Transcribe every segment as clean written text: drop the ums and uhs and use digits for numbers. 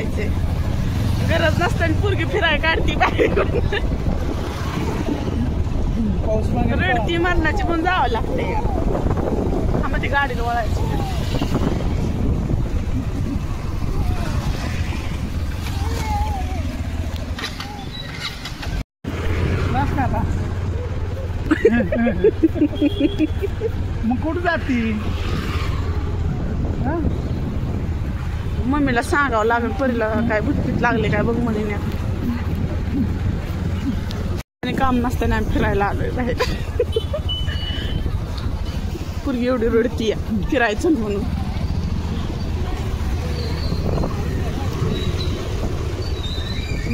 जायचंय. गरज नसताना पोरगी फिरायला काढती बाहेर रडती मरणाची पण जावं लागतंय. हा मग ती गाडीला वळायची. मग कुठं जाती? मम्मीला सांगावं लागेल परीला काय भूतभीत लागले काय बघ म्हणे. आणि काम नसताना आम्ही फिरायला आलोय बाहेर. पोरगी एवढी रडती फिरायचं म्हणून.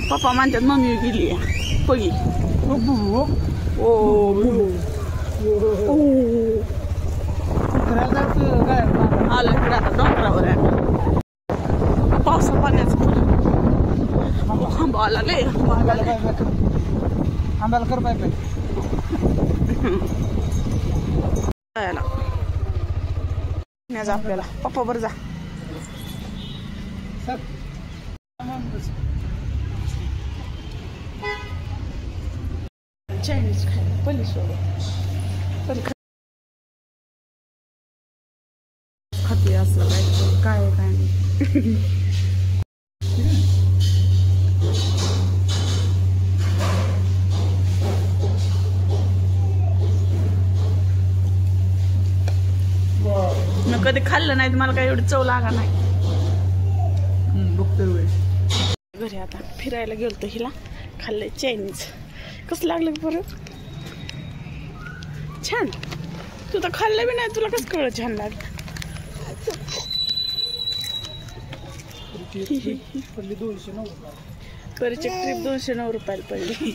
पप्पा म्हणतात मम्मी गेली पगी. आलं इकडे आता डोंगरावर आहे. पावसा पाण्याचं आंबा आला लय आंब्याला कर पाय आपल्याला. पप्पा बरं जा. चायनीज खायला पल्ली सोबत खाते असं काय काय नाही. मी कधी खाल्लं नाही. मला काही एवढी चव लागा नाही. घरी आता फिरायला गेलो तर हिला खाल्लंय चायनीज. कसं लागलं परत? छान. तू तर खाल्लं बी नाही. तुला कसं कळलं छान लागलं? परीची ट्रिप 209 रुपयाला पडली.